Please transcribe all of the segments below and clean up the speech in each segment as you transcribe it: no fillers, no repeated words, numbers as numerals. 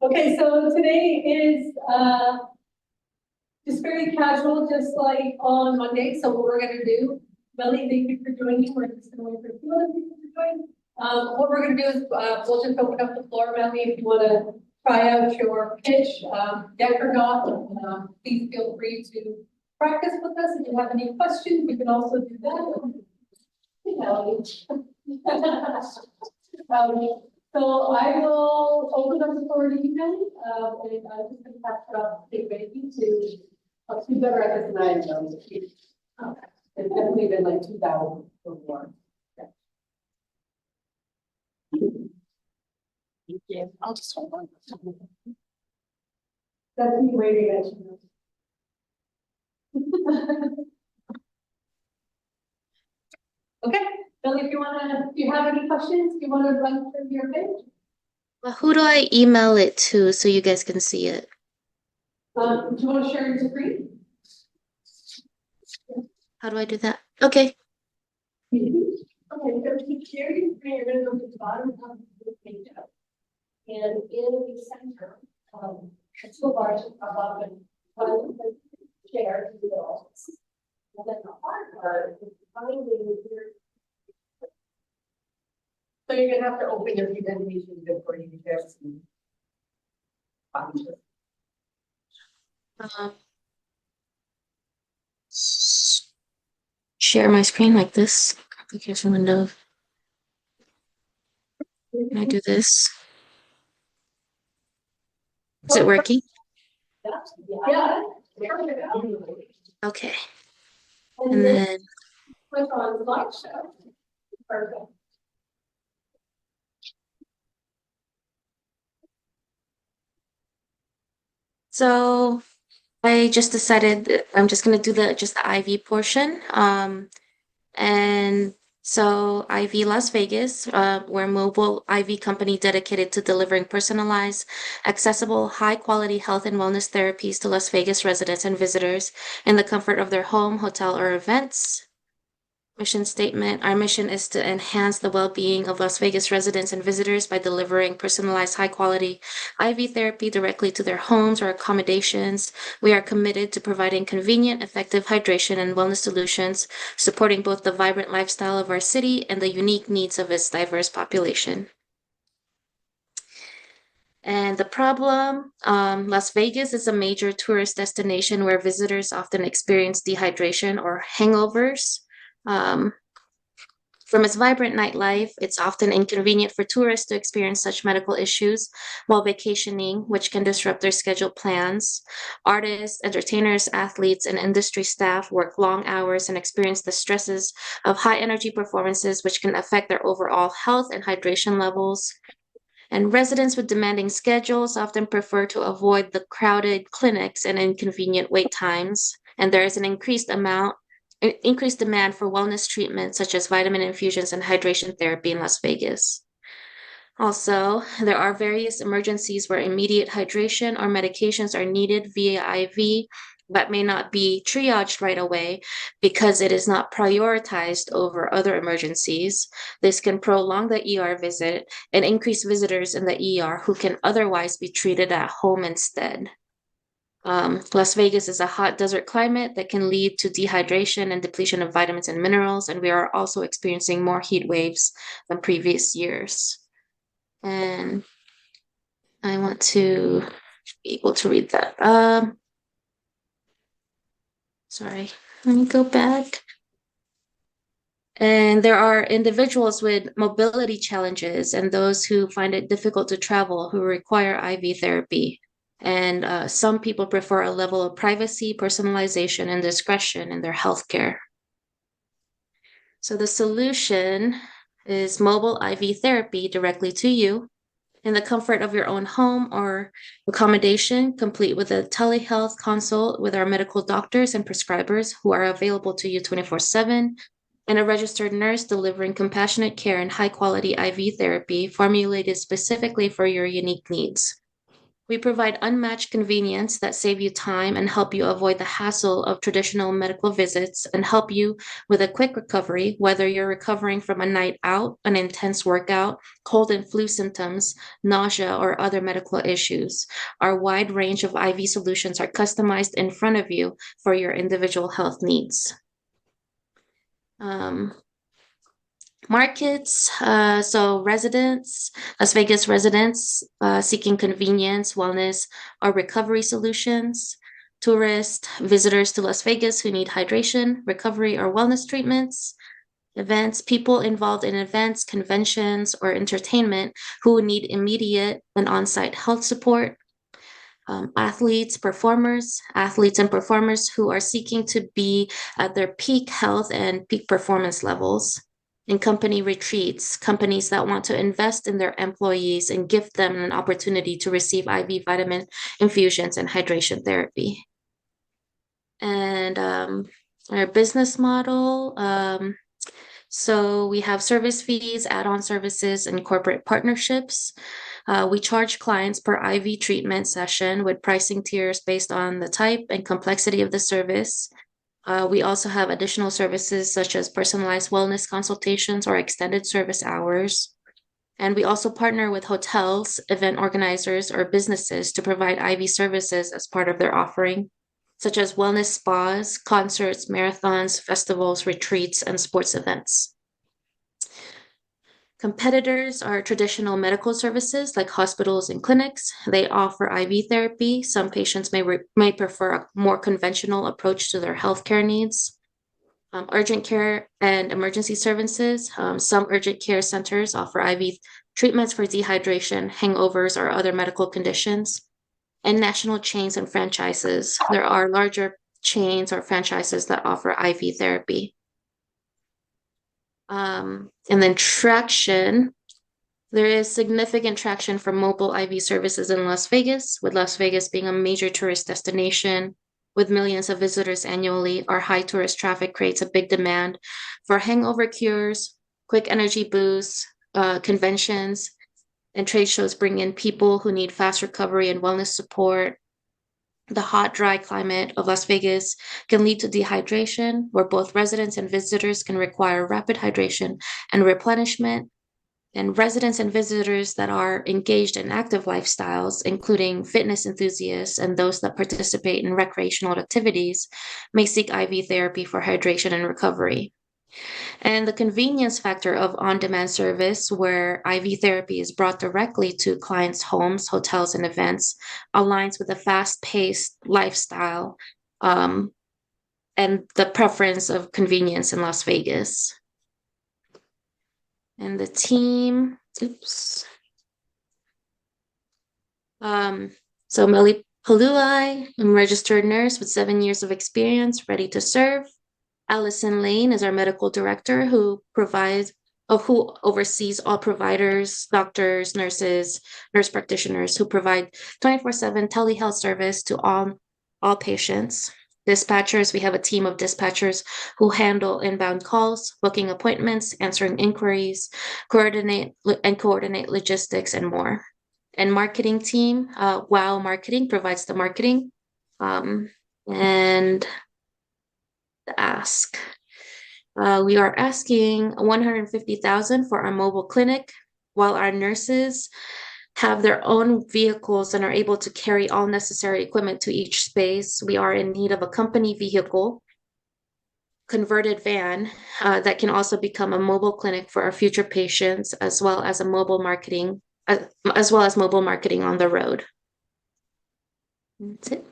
Okay, so today is just very casual, just like on Monday. So what we're gonna do, Melly, thank you for joining. We're just gonna wait for a few other people to join. What we're gonna do is we'll just open up the floor, Melly, if you wanna try out your pitch, deck or not, please feel free to practice with us. If you have any questions, you can also do that. Melly. So I will open up the floor to you guys, and I'm just going to pass it off to Becky to, I'll do better at this than I am. Okay. It's definitely been like 2,000 before. Yeah. I'll just hold on. That's me waving at you. Okay, Billy, if you have any questions, if you want to run through your page. Well, who do I email it to so you guys can see it? Do you want to share your screen? How do I do that? Okay. Okay, so if you share your screen, you're going to go to the bottom of the page up. And in the center, the two bars above and one share to the middle. And then the hard part is finding your. So you're going to have to open your presentation before you share some. Share my screen like this. Application window. Can I do this? Is it working? Yeah. Okay. And then Click on slideshow. Perfect. so I just decided that I'm just gonna do the IV portion. And so IV Las Vegas, we're a mobile IV company dedicated to delivering personalized, accessible, high-quality health and wellness therapies to Las Vegas residents and visitors in the comfort of their home, hotel, or events. Mission statement. Our mission is to enhance the well-being of Las Vegas residents and visitors by delivering personalized, high-quality IV therapy directly to their homes or accommodations. We are committed to providing convenient, effective hydration and wellness solutions, supporting both the vibrant lifestyle of our city and the unique needs of its diverse population. And the problem, Las Vegas is a major tourist destination where visitors often experience dehydration or hangovers. From its vibrant nightlife, it's often inconvenient for tourists to experience such medical issues while vacationing, which can disrupt their scheduled plans. Artists, entertainers, athletes, and industry staff work long hours and experience the stresses of high energy performances, which can affect their overall health and hydration levels. And residents with demanding schedules often prefer to avoid the crowded clinics and inconvenient wait times. And there is an increased demand for wellness treatments such as vitamin infusions and hydration therapy in Las Vegas. Also, there are various emergencies where immediate hydration or medications are needed via IV, but may not be triaged right away because it is not prioritized over other emergencies. This can prolong the ER visit and increase visitors in the ER who can otherwise be treated at home instead. Las Vegas is a hot desert climate that can lead to dehydration and depletion of vitamins and minerals, and we are also experiencing more heat waves than previous years. And I want to be able to read that. Sorry, let me go back. And there are individuals with mobility challenges and those who find it difficult to travel who require IV therapy. And some people prefer a level of privacy, personalization, and discretion in their healthcare. So the solution is mobile IV therapy directly to you in the comfort of your own home or accommodation, complete with a telehealth consult with our medical doctors and prescribers who are available to you 24/7, and a registered nurse delivering compassionate care and high-quality IV therapy formulated specifically for your unique needs. We provide unmatched convenience that save you time and help you avoid the hassle of traditional medical visits and help you with a quick recovery, whether you're recovering from a night out, an intense workout, cold and flu symptoms, nausea, or other medical issues. Our wide range of IV solutions are customized in front of you for your individual health needs. Markets, so residents, Las Vegas residents seeking convenience, wellness, or recovery solutions. Tourists, visitors to Las Vegas who need hydration, recovery, or wellness treatments. Events, people involved in events, conventions, or entertainment who need immediate and on-site health support. Athletes and performers who are seeking to be at their peak health and peak performance levels. In company retreats, companies that want to invest in their employees and give them an opportunity to receive IV vitamin infusions and hydration therapy. And our business model, so we have service fees, add-on services, and corporate partnerships. We charge clients per IV treatment session with pricing tiers based on the type and complexity of the service. We also have additional services such as personalized wellness consultations or extended service hours. And we also partner with hotels, event organizers, or businesses to provide IV services as part of their offering, such as wellness spas, concerts, marathons, festivals, retreats, and sports events. Competitors are traditional medical services like hospitals and clinics. They offer IV therapy. Some patients may prefer a more conventional approach to their healthcare needs. Urgent care and emergency services. Some urgent care centers offer IV treatments for dehydration, hangovers, or other medical conditions. And national chains and franchises. There are larger chains or franchises that offer IV therapy. And then traction. There is significant traction for mobile IV services in Las Vegas, with Las Vegas being a major tourist destination with millions of visitors annually. Our high tourist traffic creates a big demand for hangover cures, quick energy boosts, conventions, and trade shows bring in people who need fast recovery and wellness support. The hot, dry climate of Las Vegas can lead to dehydration, where both residents and visitors can require rapid hydration and replenishment. And residents and visitors that are engaged in active lifestyles, including fitness enthusiasts and those that participate in recreational activities, may seek IV therapy for hydration and recovery. And the convenience factor of on-demand service, where IV therapy is brought directly to clients' homes, hotels, and events, aligns with a fast-paced lifestyle and the preference of convenience in Las Vegas. And the team, so Melly Palui, I'm a registered nurse with 7 years of experience, ready to serve. Allison Lane is our medical director who oversees all providers, doctors, nurses, nurse practitioners who provide 24/7 telehealth service to all patients. Dispatchers, we have a team of dispatchers who handle inbound calls, booking appointments, answering inquiries, coordinate logistics, and more. And marketing team, WOW Marketing provides the marketing and the ask. We are asking $150,000 for our mobile clinic, while our nurses have their own vehicles and are able to carry all necessary equipment to each space. We are in need of a company vehicle, converted van that can also become a mobile clinic for our future patients, as well as mobile marketing on the road. That's it.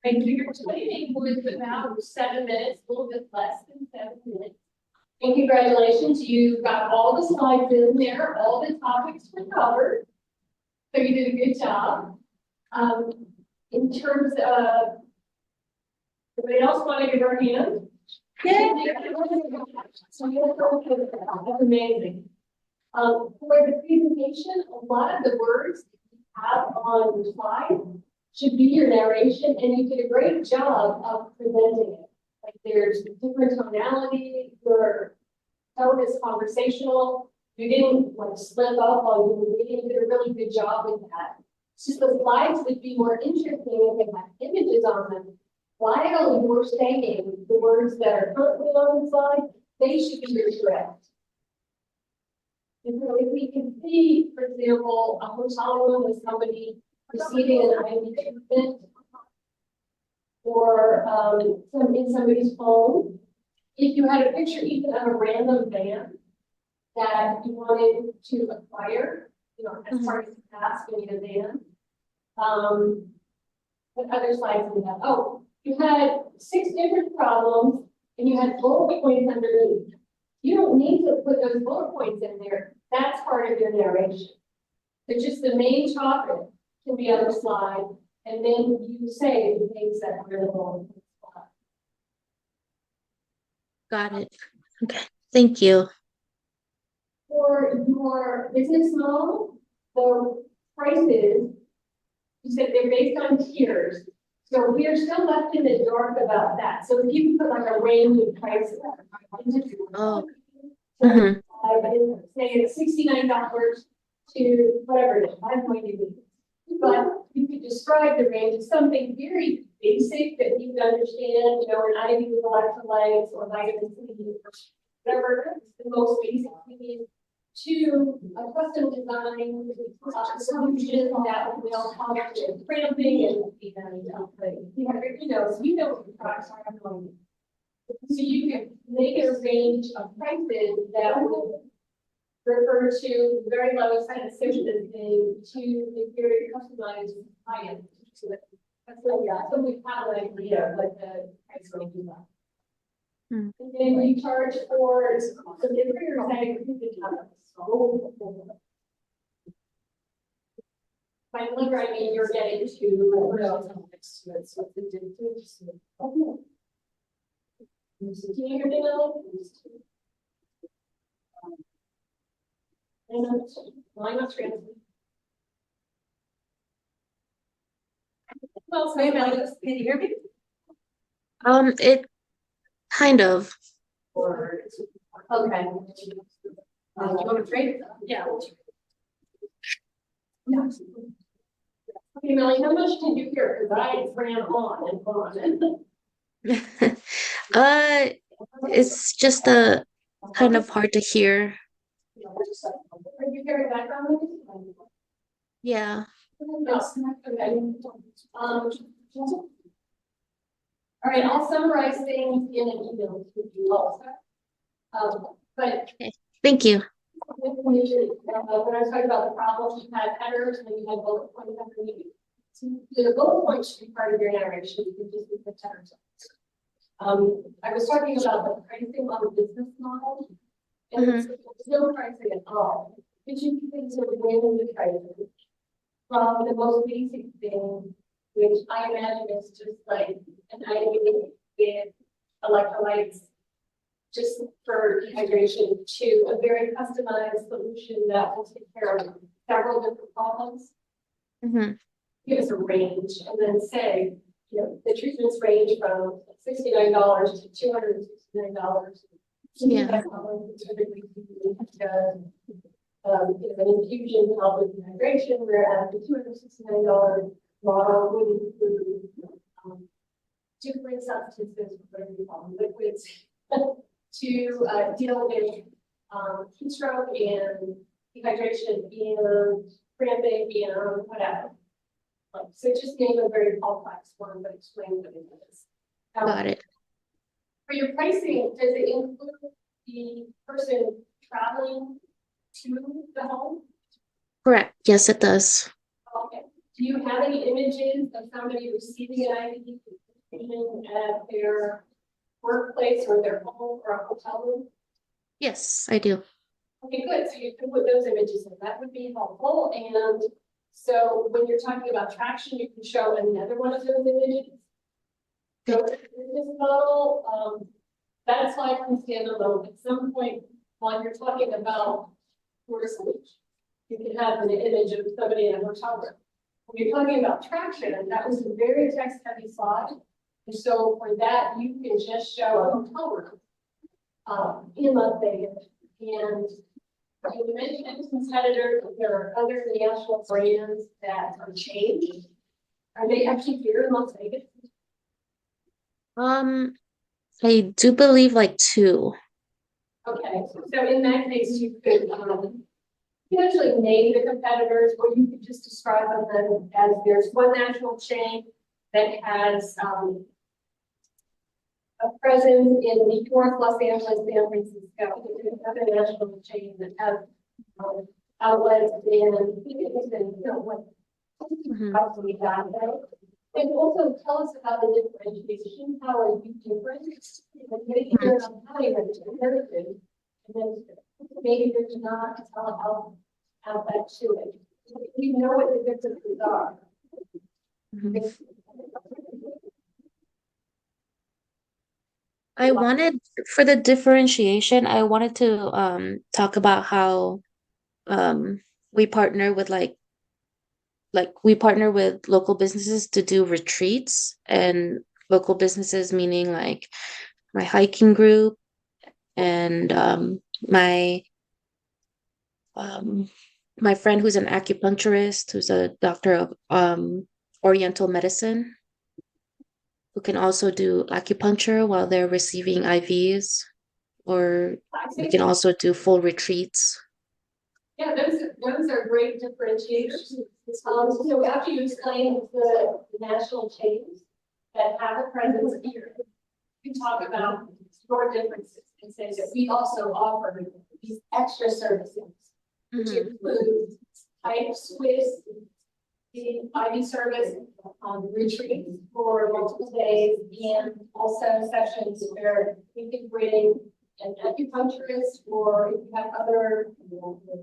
Thank you for explaining with about 7 minutes, a little bit less than 7 minutes. And congratulations, you got all the slides in there, all the topics were covered. So you did a good job. In terms of, anybody else want to give our hand? Yeah. That's amazing. For the presentation, a lot of the words that you have on the slide should be your narration, and you did a great job of presenting it. Like there's different tonality, your tone is conversational, You didn't like slip up while you were reading. You did a really good job with that. It's just the slides would be more interesting if they had images on them. While you're saying the words that are currently on the slide, they should be correct. And so if we can see, for example, a hotel room with somebody receiving an IV treatment, or in somebody's home, if you had a picture even of a random van that you wanted to acquire, as part of the task, you need a van. What other slides we have? Oh, you had 6 different problems and you had bullet points underneath. You don't need to put those bullet points in there. That's part of your narration. But just the main topic can be on the slide, and then you say the things that are in the bullet points. Got it. Okay, thank you. For your business model, the prices, you said they're based on tiers. So we are still left in the dark about that. So if you put like a range of prices. Oh. Say it's $69 to whatever it is, but you could describe the range of something very basic that you can understand, an IV with electrolytes or vitamin C, or whatever the most basic thing is, to a custom design solution that will help with cramping and so you know what the products are going. So you can make a range of prices that will refer to the very lowest kind of system thing to the very customized high-end. So so we have an idea of what the price range is. And then we charge for the different by delivery, I mean you're getting to next to it. So can you hear me now? Why not translate? Well, so can you hear me? It kind of. Or okay. You want to trade? Yeah. Okay, Melly, how much did you hear? Because I ran on and on. It's just a kind of hard to hear. Are you hearing background noise? Yeah. Okay. All right, I'll summarize things in an email to you also. But Okay. Thank you. when I was talking about the problems, you had headers and then you had bullet points underneath. The bullet points should be part of your narration. You can just put headers on. I was talking about the pricing on the business model, and there's no pricing at all. But you can sort of win the pricing from the most basic thing, which I imagine is just like an IV with electrolytes, just for dehydration, to a very customized solution that will take care of several different problems. Give us a range and then say, the treatments range from $69 to $269. Yeah. An infusion to help with dehydration, whereas the $269 model would include different substances, whatever you call them, liquids, to deal with heat stroke and dehydration and cramping and whatever. So just name a very complex one, but explain what it is. Got it. For your pricing, does it include the person traveling to the home? Correct. Yes, it does. Okay. Do you have any images of somebody receiving an IV at their workplace or their home or a hotel room? Yes, I do. Okay, good. So you can put those images in. That would be helpful. And so when you're talking about traction, you can show another one of those images. So this model, that slide can stand alone. At some point, while you're talking about speech, you can have an image of somebody in a hotel room. When you're talking about traction, that was a very text-heavy slide. And so for that, you can just show a hotel room in Las Vegas. And You mentioned competitors, there are other national brands that are changed. Are they actually here in Las Vegas? I do believe like two. Okay, so in that case, you could, you actually name the competitors, or you could just describe them as there's one national chain that has, a presence in New York, Los Angeles, San Francisco. There's another national chain that has, outlets in, what, Mhm. probably that way. And also tell us about the differentiation. How are you different? And maybe you're not having a comparison, and then maybe there's not outlet to it. We know what the differences are. Mhm. I wanted for the differentiation, I wanted to talk about how um we partner with we partner with local businesses to do retreats, and local businesses meaning like my hiking group and um my friend who's an acupuncturist, who's a doctor of oriental medicine, who can also do acupuncture while they're receiving IVs, or I we think, can also do full retreats. yeah, those are great differentiators. So after you explain the national chains that have a presence here, you talk about your differences and say that we also offer these extra services, which Mhm. include type Swiss, the IV service, retreats for multiple days, and also sessions where we can bring an acupuncturist, or if you have other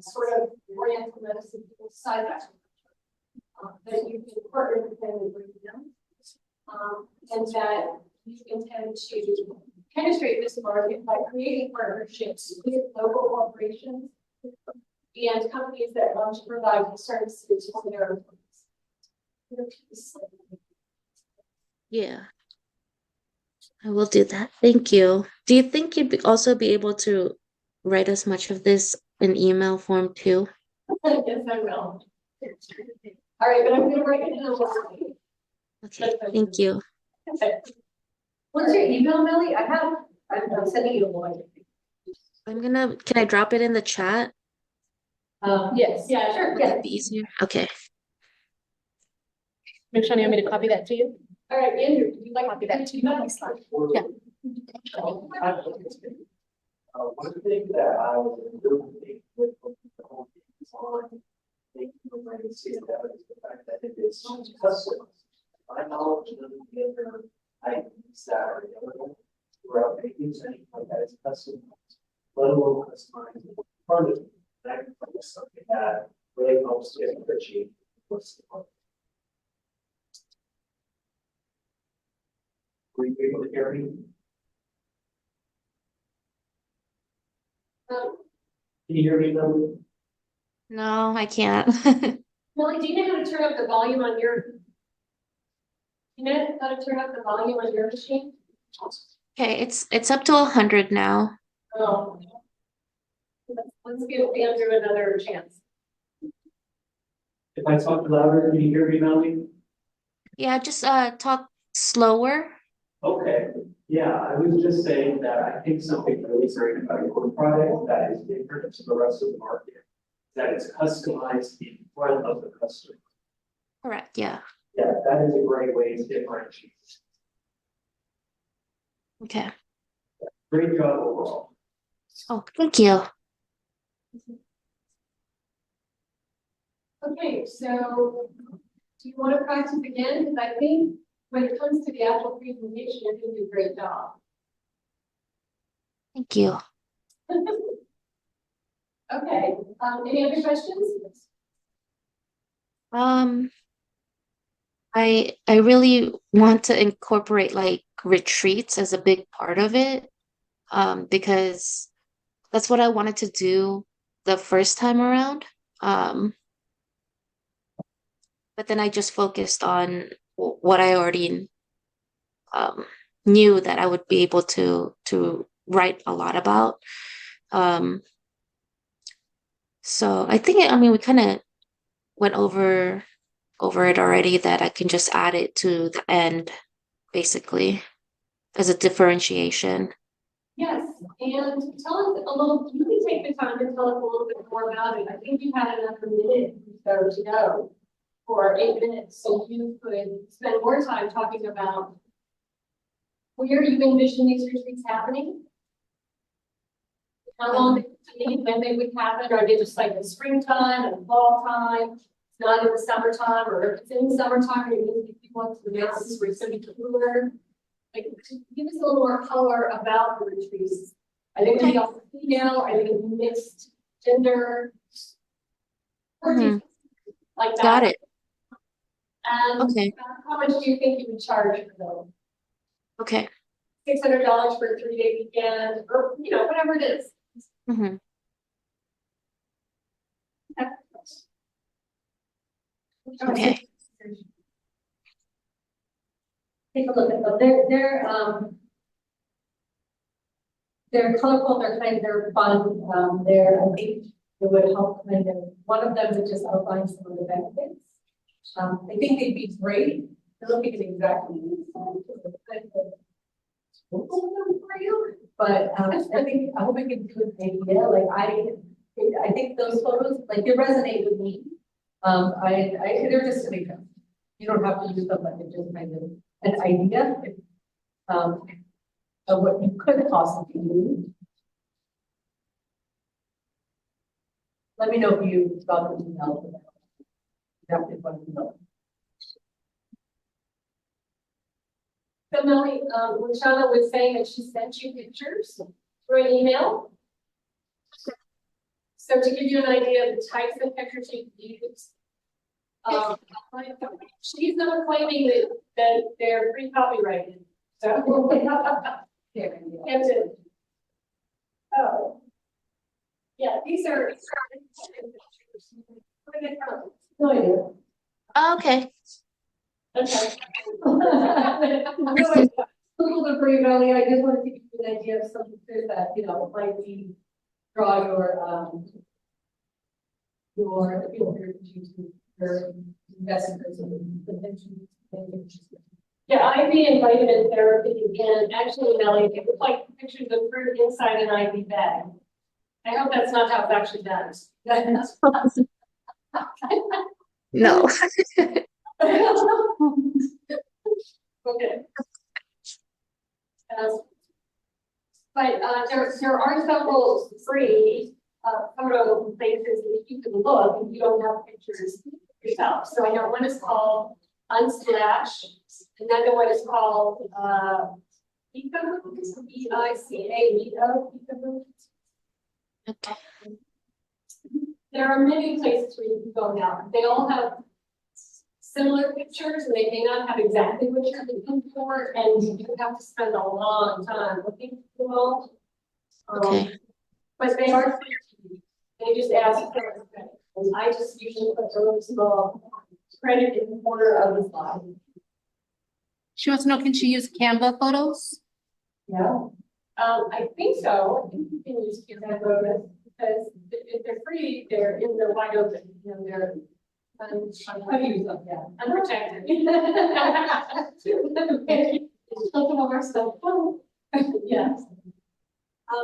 sort of oriental medicine side that you can partner with them and bring them. And that you intend to penetrate this market by creating partnerships with local corporations and companies that want to provide services for their employees. Yeah, I will do that. Thank you. Do you think also be able to write us much of this in email form too? Yes, I will. All right, but I'm going to write it down. Okay, thank you. What's your email, Millie? I'm sending you a one. Can I drop it in the chat? Yes, yeah, sure, Would that be easier? Okay. Make sure you want me to copy that to you? All right, Andrew, would you like to copy that to you? Yeah. One thing that I was really with the whole thing is on, thank you for letting me see that is the fact that it is custom. My knowledge of the other items that are available throughout pages, anything like that is custom, let alone customized part of it. And I can find something that really helps to appreciate what's the point. Were you able to hear me? Um, Can you hear me, Lily? No, I can't. Millie, do you know how to turn up the volume on your? You know how to turn up the volume on your machine? Okay, it's up to 100 now. Oh. Let's give Andrew another chance. If I talk louder, can you hear me, Melanie? Yeah, just talk slower. Okay, yeah, I was just saying that I think something really great about your product that is different to the rest of the market, that it's customized in front of the customer. Correct, yeah. Yeah, that is a great way to differentiate. Okay. Great job overall. Oh, thank you. Okay, so do you want to practice again? Because I think when it comes to the actual presentation, you're doing a great job. Thank you. Okay, any other questions? I really want to incorporate like retreats as a big part of it, because that's what I wanted to do the first time around. But then I just focused on what I already um knew that I would be able to write a lot about. Um, So I think, I mean, we kind of went over it already, that I can just add it to the end, basically, as a differentiation. Yes, and tell us a little, you can take the time to tell us a little bit more about it. I think you had another minute or so to go for 8 minutes, so you could spend more time talking about where you envision these retreats happening. How long they would take, when they would happen, are they just like in springtime and fall time? Not in the summertime, or if it's in the summertime, you're going to get people into the mountains where it's going to be cooler. Like, give us a little more color about the retreats. Are they going to be all female? Are they going to be mixed gender? Mhm. Like that. Got it. And Okay. how much do you think you would charge for those? Okay. $600 for a 3-day weekend, or whatever it is. Mm-hmm. Okay. Take a look at them. They're colorful, they're fun, I think it would help kind of, one of them would just outline some of the benefits. I think they'd be great. I don't think it's exactly for you, but I hope it gives you an idea. Like I think those photos, like they resonate with me. They're just an example. You don't have to use them, like it's just kind of an idea. Of what you could possibly do. Let me know if you got the email. Exactly what you know. So Melanie, Lashana was saying that she sent you pictures through an email. So to give you an idea of the types of pictures you can use, she's not claiming that they're free copyrighted. So oh, yeah, these are. No idea. Oh, okay. Okay. Anyway, a little bit for you, Melanie. I just wanted to give you an idea of some pictures that might be draw your investors and potential. Yeah, IV and vitamin therapy, and actually, Melanie, it looked like pictures of fruit inside an IV bag. I hope that's not how it's actually done. No. Okay. But there are several free photo places that you can look if you don't have pictures yourself. So I know one is called Unsplash, another one is called Eco, EICA, Eco. Okay. There are many places where you can go now. They all have similar pictures, and they may not have exactly what you're looking for, and you do have to spend a long time looking for them all. Okay. But they are free to use. They just ask for credit. And I just usually put a really small credit in the corner of the slide. She wants to know, can she use Canva photos? Yeah. I think so. I think you can use Canva photos because if they're free, they're in the wide open. They're unprotected. Some of our stuff. Yes.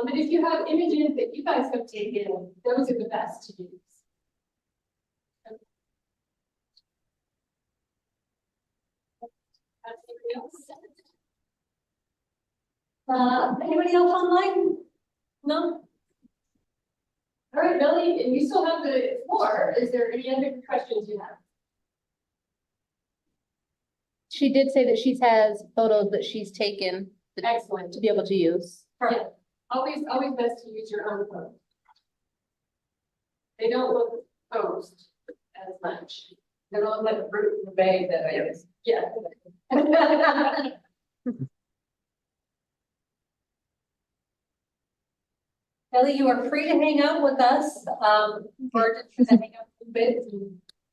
But if you have images that you guys have taken, those are the best to use. Anybody else online? No? All right, Billy, and you still have the floor. Is there any other questions you have? She did say that she has photos that she's taken Excellent. to be able to use. Perfect. Always best to use your own photos. They don't look posed as much. They don't look like a fruit in the bay that I use. Yeah. Ellie, you are free to hang out with us. Or just to hang out a bit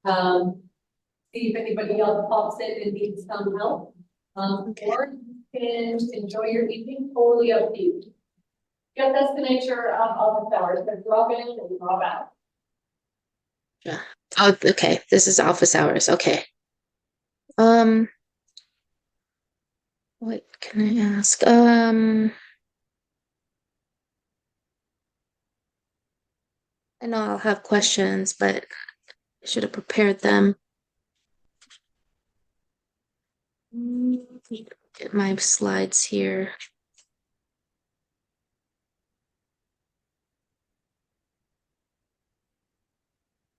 and see if anybody else pops in and needs some help. Or you can enjoy your evening, totally up to you. Yeah, that's the nature of the flowers. They're drop in and drop out. Yeah. Oh, okay. This is office hours. Okay. What can I ask? I know I'll have questions, but I should have prepared them. Get my slides here.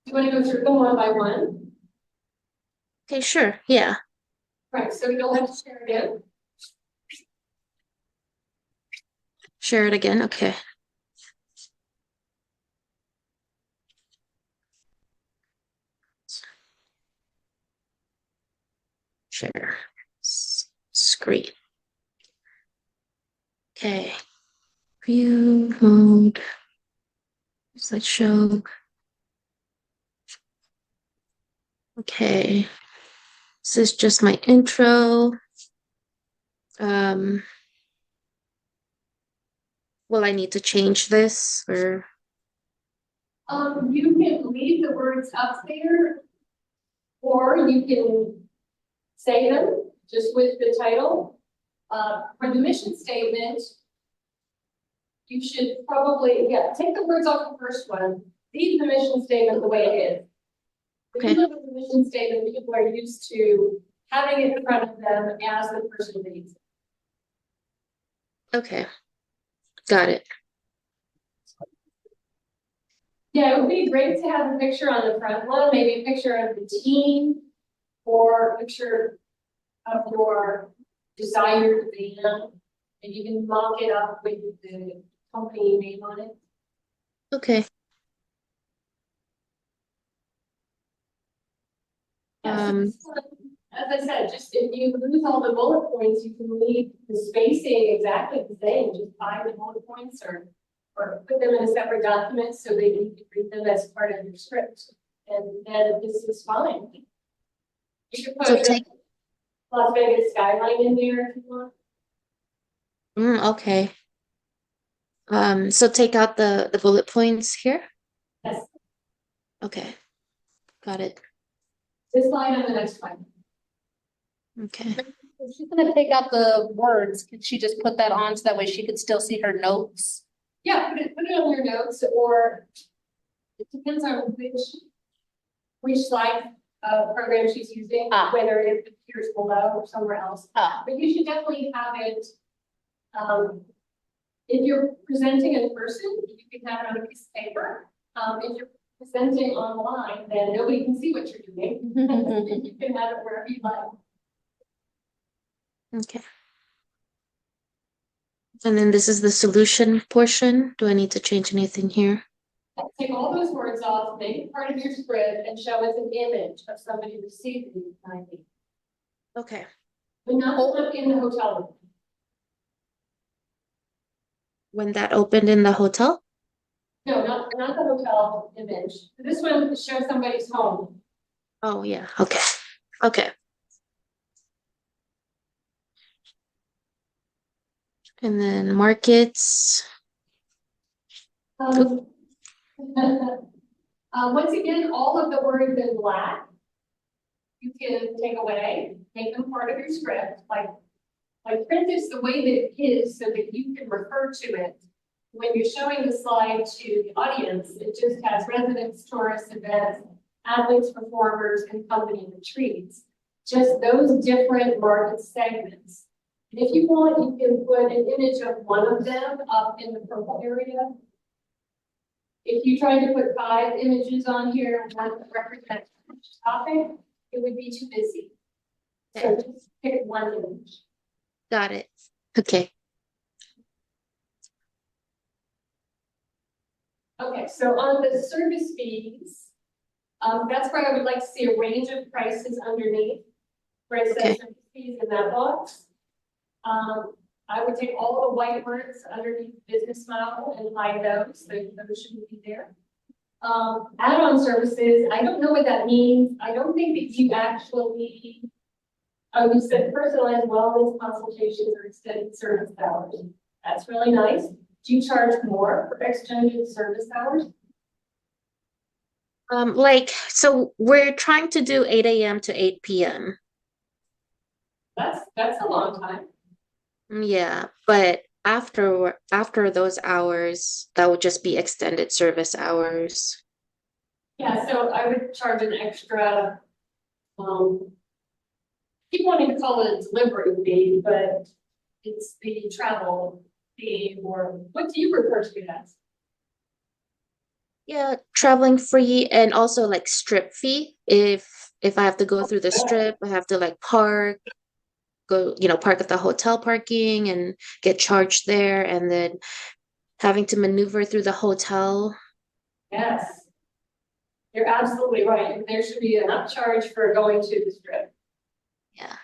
Do you want to go through them one by one? Okay, sure. Yeah. Right, so you'll have to share again. Share it again. Okay. Share screen. Okay. View mode. Slideshow. Okay. This is just my intro. Will I need to change this or? You can leave the words up there, or you can say them just with the title. For the mission statement, you should probably, take the words off the first one, leave the mission statement the way it is. If Okay. you look at the mission statement, people are used to having it in front of them as the person reads. Okay. Got it. Yeah, it would be great to have a picture on the front one, maybe a picture of the team or a picture of your desired van, and you can mock it up with the company name on it. Okay. Yeah, so this one, as I said, just if you lose all the bullet points, you can leave the spacing exactly the same, just find the bullet points or put them in a separate document so that you can read them as part of your script. And then this is fine. You can So put take. Las Vegas skyline in there if you want. Okay. So take out the bullet points here. Yes, Okay. Got it. this line on the next one. Okay. If she's gonna take out the words, could she just put that on so that way she could still see her notes? Yeah, put it on your notes, or it depends on which slide program she's using, whether it appears below or somewhere else. But you should definitely have it. If you're presenting in person, you can have it on a piece of paper. If you're presenting online, then nobody can see what you're doing. You can have it wherever you like. Okay. And then this is the solution portion. Do I need to change anything here? Take all those words off, make it part of your script, and show us an image of somebody receiving the ID. Okay. But not in the hotel room. When that opened in the hotel? No, not the hotel image. This one shows somebody's home. Oh, yeah. Okay. Okay. And then markets. Once again, all of the words in black, you can take away, make them part of your script, like print this the way that it is so that you can refer to it. When you're showing the slide to the audience, it just has residents, tourists, events, athletes, performers, and company retreats. Just those different market segments. And if you want, you can put an image of one of them up in the purple area. If you tried to put 5 images on here, one that represents each topic, it would be too busy. So just pick one image. Got it. Okay. Okay, so on the service fees, that's where I would like to see a range of prices underneath. Where it says service fees in that box. I would take all the white words underneath business model and hide those, so those shouldn't be there. Add-on services, I don't know what that means. I don't think that you actually, you said personalized wellness consultations or extended service hours. That's really nice. Do you charge more for extended service hours? So we're trying to do 8 a.m. to 8 p.m. That's a long time. Yeah, but after those hours, that would just be extended service hours. Yeah, so I would charge an extra, keep wanting to call it a delivery fee, but it's the travel fee, or what do you refer to it as? Yeah, traveling free and also like strip fee. If I have to go through the strip, I have to like park at the hotel parking and get charged there, and then having to maneuver through the hotel. Yes. You're absolutely right. There should be an upcharge for going to the strip. Yeah.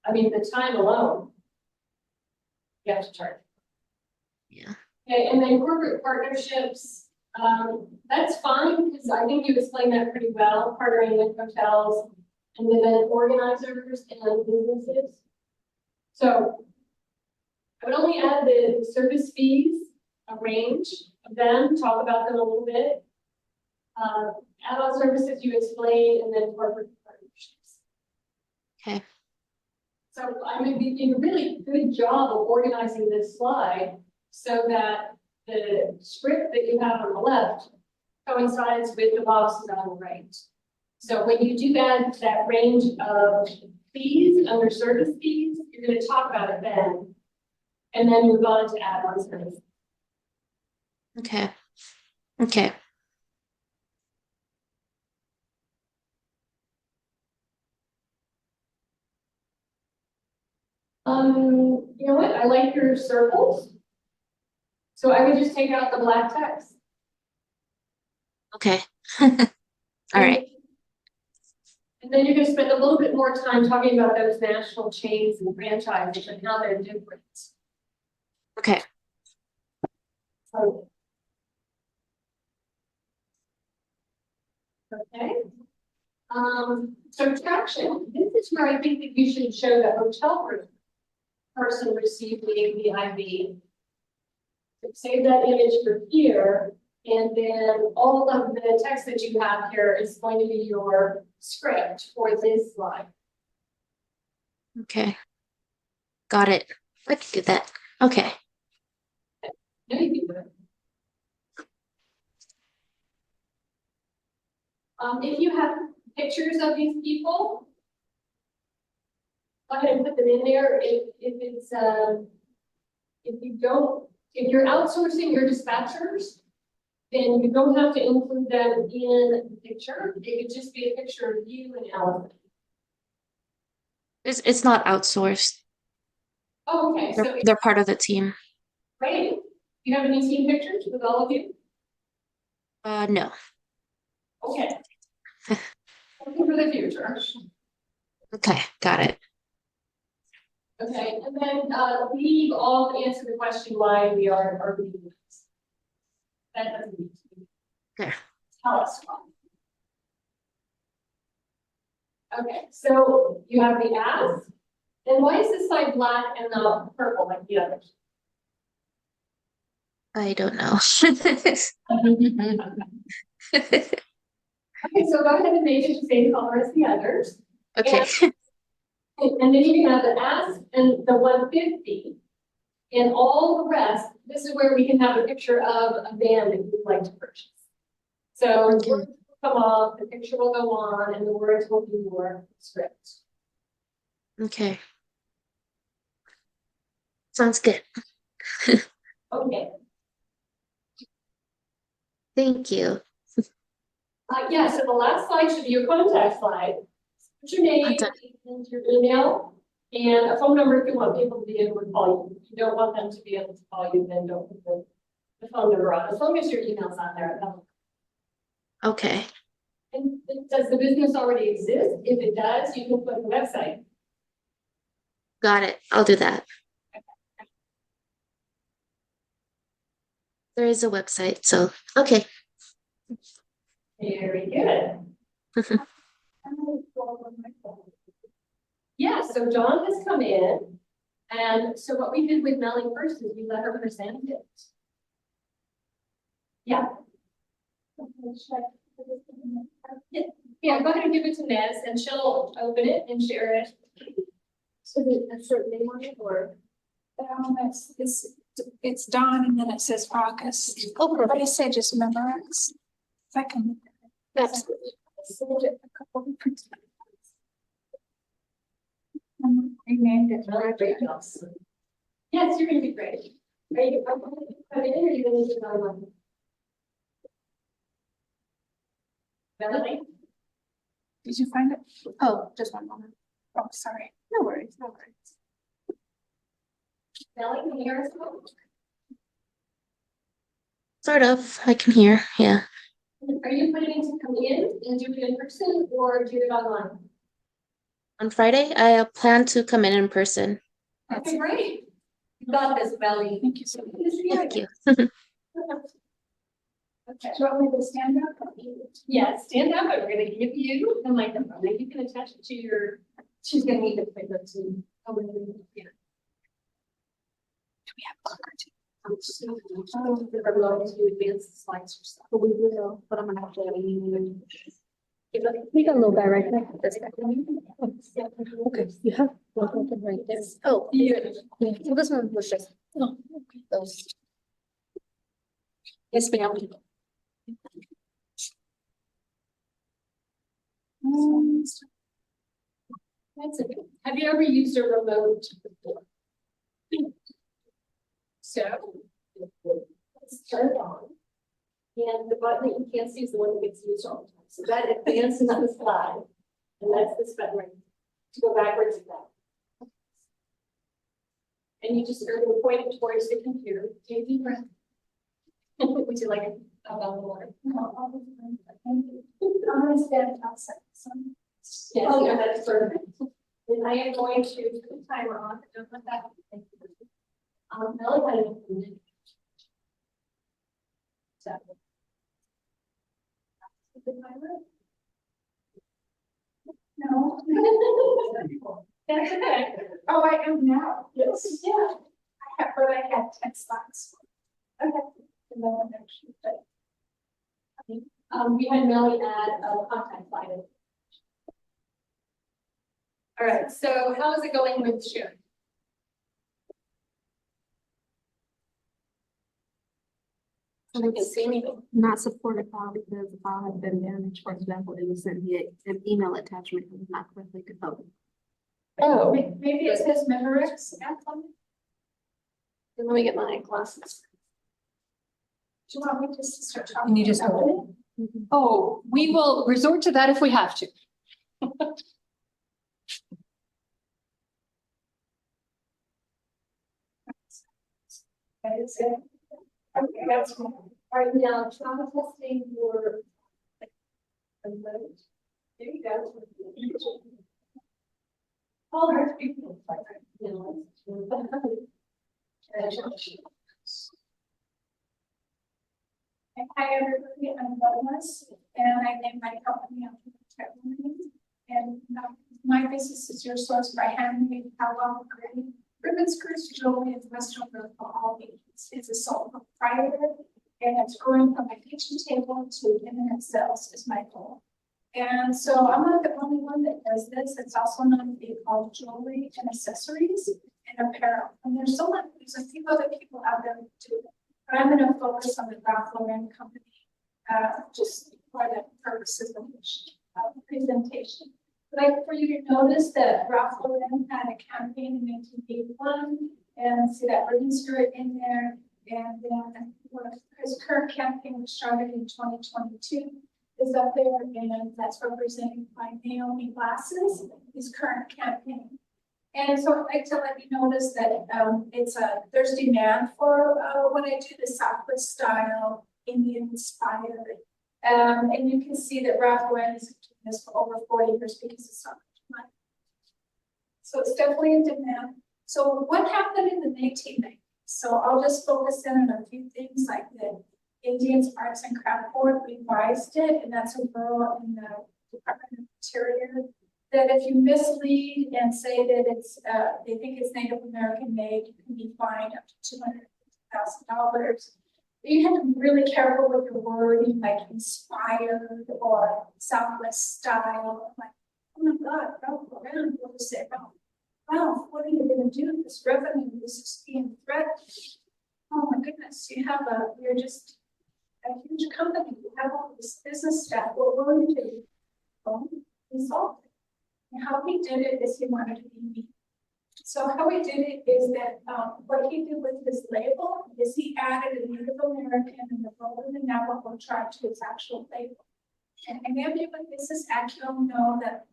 I mean, the time alone. You have to charge. Yeah. Okay, and then corporate partnerships, that's fine, because I think you explained that pretty well, partnering with hotels and event organizers and businesses. So I would only add the service fees, a range of them, talk about them a little bit. Add-on services you explained, and then corporate partnerships. Okay. So I mean, we did a really good job of organizing this slide so that the script that you have on the left coincides with the boxes on the right. So when you do that range of fees under service fees, you're going to talk about it then, and then move on to add-on services. Okay. Okay. You know what? I like your circles. So I would just take out the black text. Okay. All right. And then you're going to spend a little bit more time talking about those national chains and franchises and how they're different. Okay. So, okay. So traction. This is where I think that you should show the hotel room person receiving the IV. So save that image for here, and then all of the text that you have here is going to be your script for this slide. Okay. Got it. I can do that. Okay. No, you can do it. If you have pictures of these people, go ahead and put them in there. If you're outsourcing your dispatchers, then you don't have to include them in the picture. It could just be a picture of you and Ellen. It's not outsourced. Oh, okay, so They're part of the team. great. You have any team pictures with all of you? No. Okay. Something for the future. Okay, got it. Okay, and then leave off answer the question why we are leaving this. That doesn't need to be. Okay. Tell us why. Okay, so you have the ask, and why is this side black and not purple like the others? I don't know. Okay, so go ahead and make it the same color as the others. Okay. And then you have the ask and the 150. And all the rest, this is where we can have a picture of a van that you'd like to purchase. So Okay. words will come off, the picture will go on, and the words will be your script. Okay. Sounds good. Okay. Thank you. Yeah, so the last slide should be your contact slide. Put your name and your email and a phone number if you want people to be able to call you. If you don't want them to be able to call you, then don't put the phone number on. As long as your email's on there. Okay. And does the business already exist? If it does, you can put the website. Got it. I'll do that. There is a website, so okay. Very good. Yeah, so John has come in. And so what we did with Melly first is we let her present it. Yeah. Yeah, go ahead and give it to Nez and she'll open it and share it. Is it a certain name on it or? It's Dawn and then it says August. Oh, But I perfect. say just Memorex. If I can. Absolutely. Saved it a couple different times. Renamed it. Great job. Yes, you're gonna be great. Are you, coming in or are you gonna do it online? Melanie? Did you find it? Oh, just one moment. Oh, sorry. No worries, no worries. Melanie, can you hear us? Sort of, I can hear, yeah. Are you planning to come in and do it in person or do it online? On Friday, I plan to come in person. Okay, great. You got this, Melanie. Thank you so much. Thank you. Okay. Do you want me to stand up? Yeah, stand up, and we're gonna give you the microphone, and you can attach it to your, she's gonna need the paper to. Yeah. Do we have a clock or two? The remote to advance the slides or stuff. We will, but I'm gonna have to. We got a little guy right there. This guy. Okay. You have one right there. Oh, Yeah. well, this one was just Oh, okay. those. Yes, ma'am. That's okay. Have you ever used a remote before? So. Let's turn it on. And the button that you can't see is the one that gets used all the time. So that advances on the slide. And that's this button right to go backwards and back. And you just are going to point it towards the computer. Take a deep breath. Would you like a bottle of water? I'm gonna stand outside. Yes, yeah, that's perfect. And I am going to put the timer on. Don't let that. Melanie, I don't know. So. The timer? No. That's okay. Oh, I am now. Yes. Yeah. But I had 10 slides. Okay. And then I'm actually, but We had Melanie add a contact slide in. All right, so how is it going with sharing? I think it's not supported file because the file has been damaged. For example, it was sent via an email attachment that was not correctly decoded. Oh, maybe it says Memorex at something. let me get my glasses. Do you want me just to start talking? Can you just about open it? Oh, we will resort to that if we have to. That is it. Okay, that's fine. All right, now trauma testing for. There you go. All our people. Hi, everybody, I'm Lois, and I named my company Entrepreneurial. And my business is your source for handmade catalog ribbon skirts, jewelry, and Western wear for all ages. It's a sole proprietor, and it's growing from my kitchen table to internet sales is my goal. And so I'm not the only one that does this. It's also known to be called jewelry and accessories and apparel. And there's a few other people out there who do it. But I'm going to focus on the Ralph Lauren company, just for the purposes of the presentation. I'd like for you to notice that Ralph Lauren had a campaign in 1981, and see that ribbon skirt in there. And then his current campaign, which started in 2022, is up there, and that's represented by Naomi Glasses, his current campaign. And so I'd like to let you notice that there's demand for when I do the Southwest style, Indian inspired. And you can see that Ralph Lauren is doing this for over 40 years because it's not much money. So it's definitely in demand. So what happened in the 1990s? So I'll just focus in on a few things like the Indians Arts and Craft Board revised it, and that's a rule in the Department of Interior, that if you mislead and say that it's, they think it's Native American made, you can be fined up to $250,000. You have to be really careful with your wording, like inspired or Southwest style, like, oh my God, Ralph Lauren will say, Ralph, what are you gonna do? This revenue, this is being threatened. Oh my goodness, you're just a huge company, you have all this business staff, what will you do? Well, he solved it. And how he did it is he wanted to be me. So how he did it is that what he did with his label is he added a Native American and the Golden and Navajo tribe to his actual label. And any of you with business acumen know that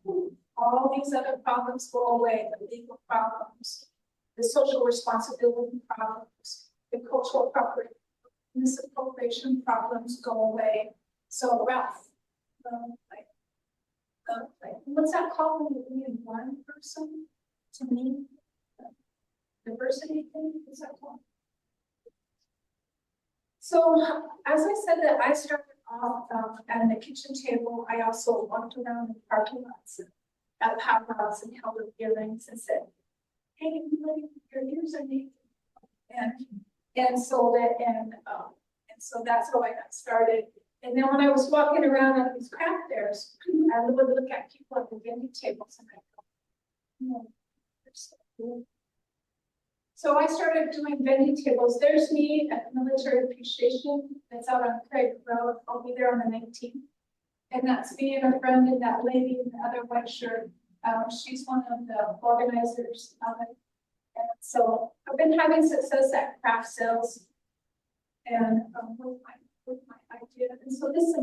all these other problems go away, the legal problems, the social responsibility problems, the cultural property, misappropriation problems go away. So Ralph, what's that called when you mean one person? To me, diversity thing, is that called? So as I said that I started off at the kitchen table, I also walked around in parking lots and at power lots and held up earrings and said, hey, your ears are neat, and sold it, and so that's how I got started. And then when I was walking around at these craft fairs, I would look at people at the vending tables and I go, oh, they're so cool. So I started doing vending tables. There's me at the Military Appreciation that's out on Craig Road. I'll be there on the 19th. And that's me and a friend and that lady in the other white shirt. She's one of the organizers of it. And so I've been having success at craft sales and with my idea. And so this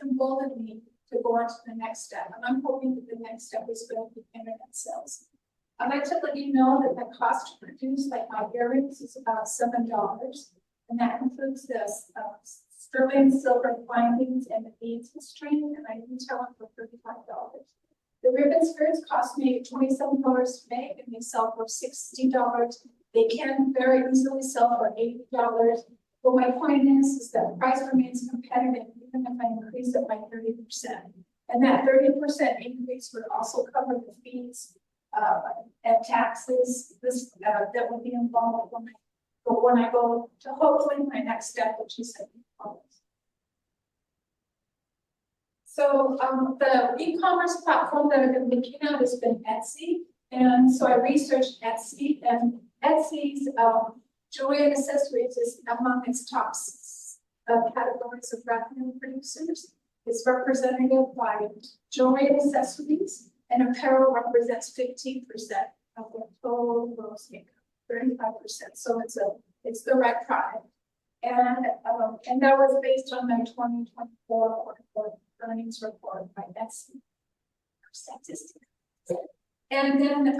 emboldened me to go on to the next step. And I'm hoping that the next step is going to be internet sales. I'd like to let you know that the cost to produce like my earrings is about $7. And that includes the sterling silver bindings and the beads and string. And I retail them for $35. The ribbon skirts cost me $27 to make and they sell for $60. They can very easily sell for $80. But my point is that the price remains competitive even if I increase it by 30%. And that 30% increase would also cover the fees and taxes that would be involved when I go to hopefully my next step, which is $70. So the e-commerce platform that I've been looking at has been Etsy. And so I researched Etsy, and Etsy's jewelry and accessories is among its top categories of revenue producers. It's representative by jewelry and accessories, and apparel represents 15% of the total gross income, 35%. So it's the right product. And that was based on their 2024 earnings report by Etsy. And then the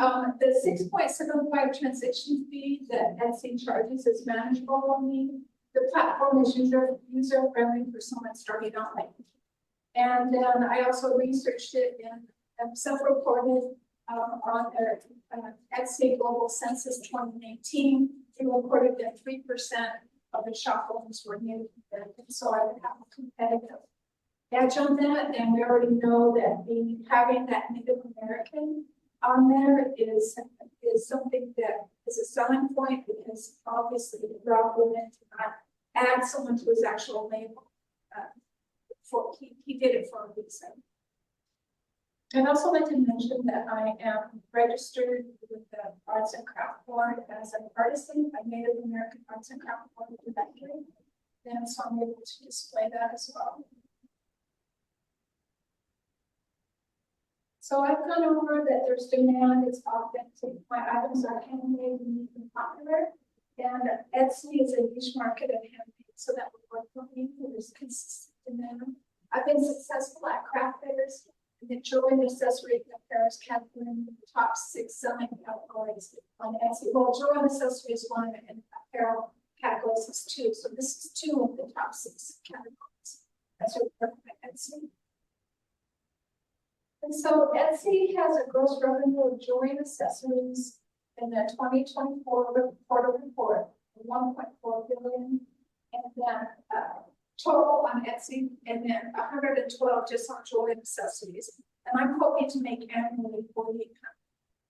6.75 transaction fee that Etsy charges is manageable on me. The platform is user friendly for someone starting out like me. And then I also researched it and self-reported on their Etsy Global Census 2019. They reported that 3% of the shop owners were Native American, so I would have a competitive edge on that. And we already know that having that Native American on there is something that is a selling point, because obviously the Rob women did not add someone to his actual label. He did it for a reason. I'd also like to mention that I am registered with the Arts and Craft Board as an artisan, a Native American Arts and Craft Board director, and so I'm able to display that as well. So I've gone over that there's demand, it's authentic, my items are handmade, unique, and popular, and Etsy is a niche market of handmade, so that would work for me. There's consistent demand. I've been successful at craft fairs, and the jewelry and accessory fairs category in the top 6 selling categories on Etsy. Well, jewelry and accessory is 1, and apparel categories is 2. So this is 2 of the top 6 categories. That's what work at Etsy. And so Etsy has a gross revenue of jewelry and accessories in the 2024 quarter report of 1.4 billion, and then total on Etsy, and then 112 just on jewelry and accessories. And I'm hoping to make annually 4,800.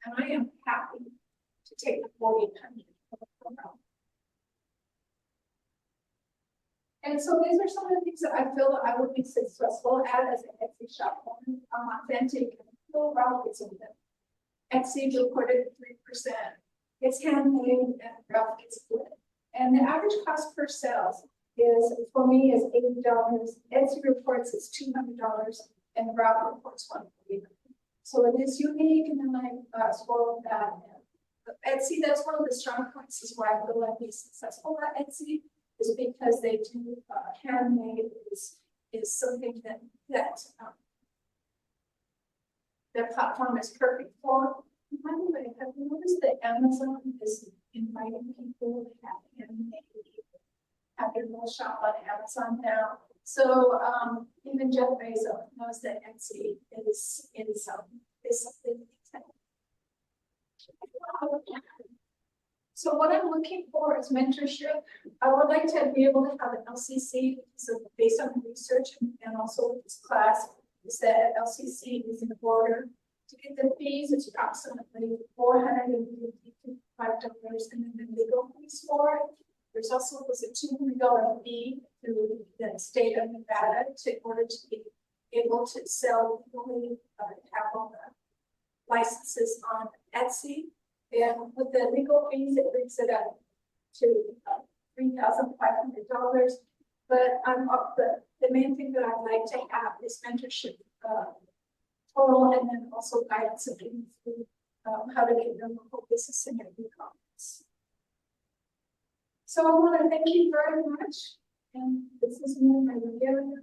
And I am happy to take the 4,800. And so these are some of the things that I feel that I would be successful at as an Etsy shop owner. I'm authentic and feel Ralph is in them. Etsy reported 3%. It's handmade and Ralph gets split. And the average cost per sales is, for me, is $80. Etsy reports it's $200 and Ralph reports $140. So it is unique, and then I spoiled that. Etsy, that's one of the strong points is why I feel like he's successful at Etsy, is because they do handmade is something that their platform is perfect for. By the way, have you noticed that Amazon is inviting people to have handmade, have their little shop on Amazon now? So even Jeff Bezos knows that Etsy is something. So what I'm looking for is mentorship. I would like to be able to have an LCC, so based on research and also this class, is that LCC is in order to get the fees. It's approximately $455, and then the legal fees for it. There's also was a $200 fee through the state of Nevada in order to be able to sell legally, have all the licenses on Etsy. And with the legal fees, it brings it up to $3,500. But the main thing that I'd like to have is mentorship total, and then also guidance of how to get your local business in your e-commerce. So I want to thank you very much. And this is me, my review,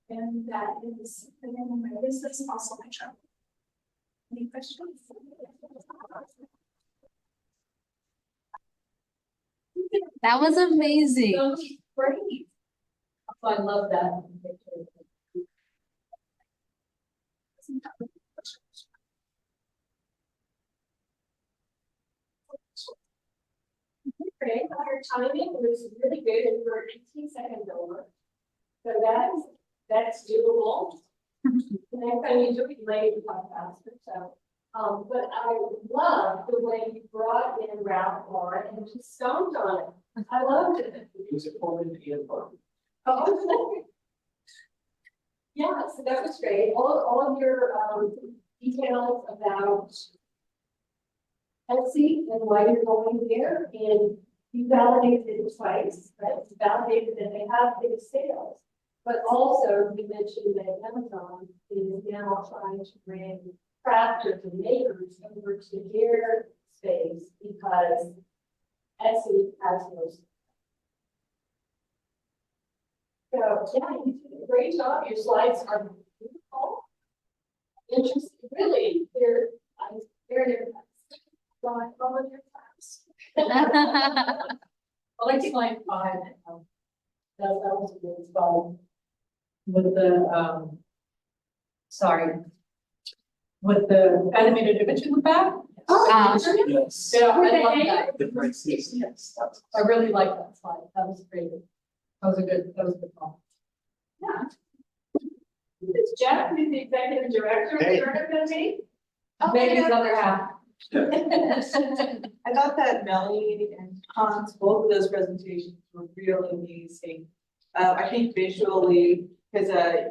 and that is the name of my business, also my travel. Any questions? That was amazing. That was great. Oh, I love that. Okay, our timing was really good, and we're 18 seconds over. So that's doable. The next time you do it, you may talk faster. So, but I love the way you brought in Ralph Lauren and just stomped on it. I loved it. Use it for me to get fun. Oh, yeah, so that was great. All of your details about Etsy and why you're going there, and you validated it twice, right? You validated that they have big sales, but also you mentioned that Amazon is now trying to bring crafters and makers over to their space because Etsy has no. So yeah, you did a great job. Your slides are beautiful. Interesting, really. They're very impressed. So I followed your class. I like slide 5. That was really fun. With the, with the animated image in the back. Yes. Yeah, I With the love hair? that. The prices, yes. I really like that slide. That was great. That was a good one. Yeah. It's Jeff, who's the executive director of Hey. StartUpNV. Maybe his other half. I thought that Melanie and Hans, both of those presentations were really amazing. I think visually, because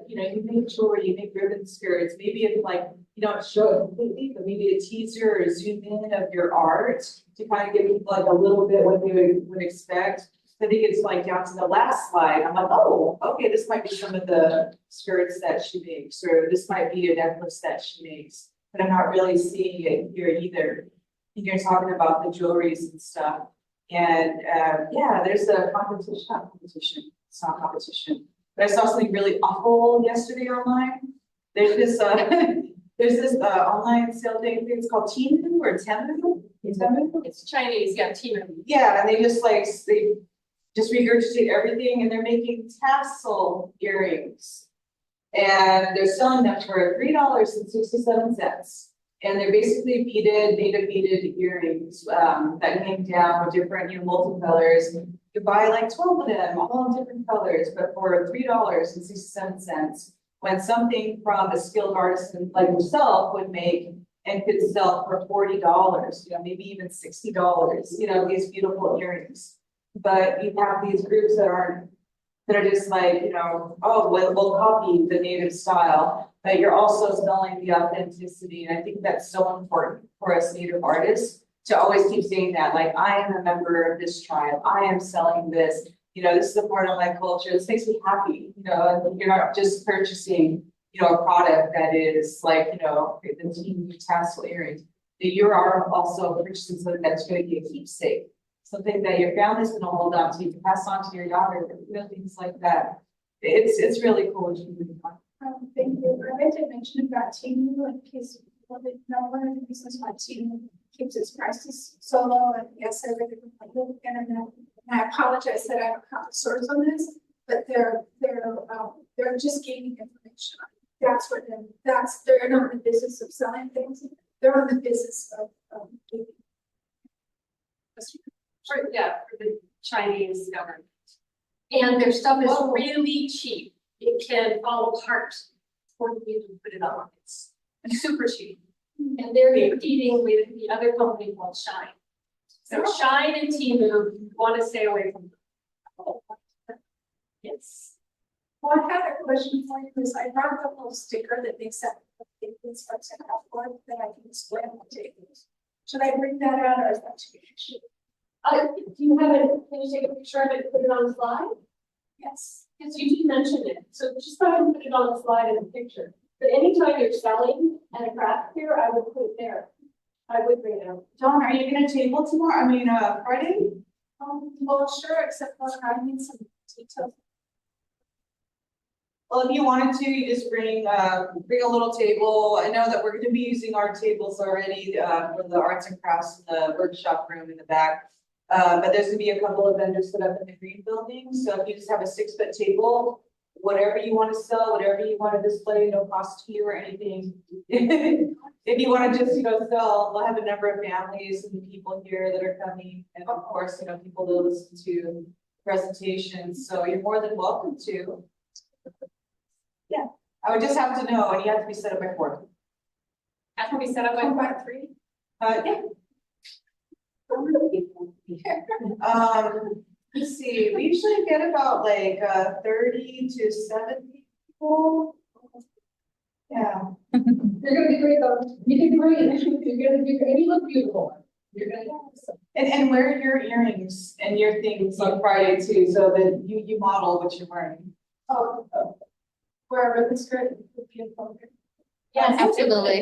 you know, you make jewelry, you make ribbon skirts, maybe if like, you don't show it completely, but maybe a teaser or zoom in of your art to kind of give people like a little bit what they would expect. I think it's like down to the last slide. I'm like, oh, okay, this might be some of the skirts that she makes, or this might be a necklace that she makes. But I'm not really seeing it here either. You're talking about the jewelries and stuff. And yeah, there's a competition. It's not competition. But I saw something really awful yesterday online. There's this online sale thing. It's called Temu or Temu. It's Chinese, yeah, Tina. Yeah, and they just regurgitate everything, and they're making tassel earrings. And they're selling them for $3.67. And they're basically native beaded earrings that hang down with different, multicolors. You buy like 12 of them, all in different colors, but for $3.67. When something from a skilled artisan like yourself would make and could sell for $40, maybe even $60, these beautiful earrings. But you have these groups that aren't that are just like, oh, we'll copy the native style, but you're also selling the authenticity. And I think that's so important for us native artists to always keep saying that, like, I am a member of this tribe, I am selling this, this is a part of my culture, this makes me happy, and you're not just purchasing, a product that is like, the teeny tassel earrings, that you are also purchasing something that's going to be a keepsake, something that your family's gonna hold on to, you can pass on to your daughter, things like that. It's really cool what you're doing. Thank you. I meant to mention about Temu in case one of the reasons why Temu keeps its prices so low, and yes, I read it on the internet. And I apologize that I don't have the source on this, but they're just gaining information. That's what they're not in the business of selling things. They're in the business of giving. For the Chinese government. And their stuff is Well, really cheap. It can fall apart before you even put it on. It's super cheap. And they're competing with the other company called Shine. So Shine and Temu, you want to stay away from them. Yes. Well, I had a question for you, because I brought the little sticker that they sent, it's like a half that I can display on the tables. Should I bring that out, or is that too much? Do you have it? Can you take a picture of it and put it on the slide? Yes. Yes, you did mention it. So just go ahead and put it on the slide in the picture. But anytime you're selling at a craft fair, I would put it there. I would bring it out. Dawn, are you gonna table tomorrow? Friday? Well, sure, except for I need some details. Well, if you wanted to, you just bring a little table. I know that we're gonna be using our tables already, for the arts and crafts in the workshop room in the back. But there's gonna be a couple of vendors set up in the green building, so if you just have a 6-foot table, whatever you want to sell, whatever you want to display, no cost to you or anything. If you want to just, sell, we'll have a number of families and people here that are coming, and of course, people that listen to presentations, so you're more than welcome to. Yeah, I would just have to know, and you have to be set up by 4. Have to be set up by 3. Yeah. Let's see, we usually get about like 30 to 70 people. Yeah. You're gonna be great though. You did great. You're gonna do great. And you look beautiful. You're gonna do awesome. And wear your earrings and your things on Friday too, so that you model what you're wearing. Wherever the skirt would be appropriate. Yes, Absolutely.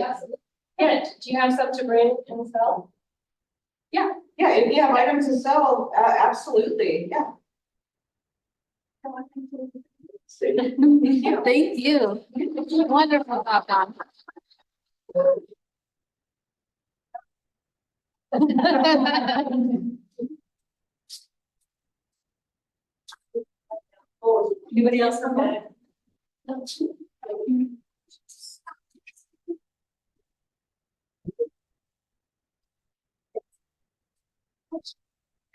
Yeah, do you have some to bring and sell? Yeah, if you have items to sell, absolutely, yeah. Thank you. Wonderful, Papa. Anybody else come back?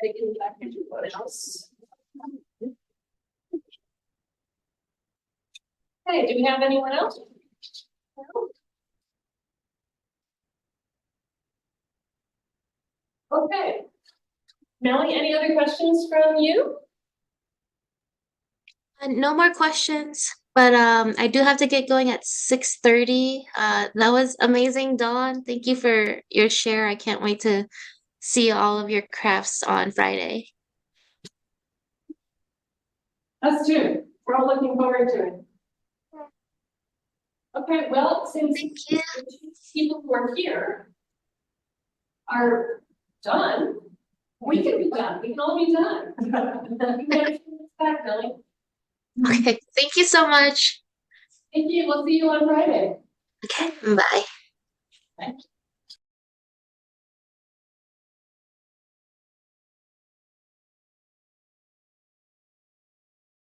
Taking back into what else? Okay, do we have anyone else? No? Okay. Melanie, any other questions from you? No more questions, but I do have to get going at 6:30. That was amazing, Dawn. Thank you for your share. I can't wait to see all of your crafts on Friday. Us too. We're all looking forward to it. Okay, well, since Thank you. people who are here are done, we can be done. We can all be done. You guys can back, Millie. Okay, thank you so much. Thank you. We'll see you on Friday. Okay, bye. Thank you.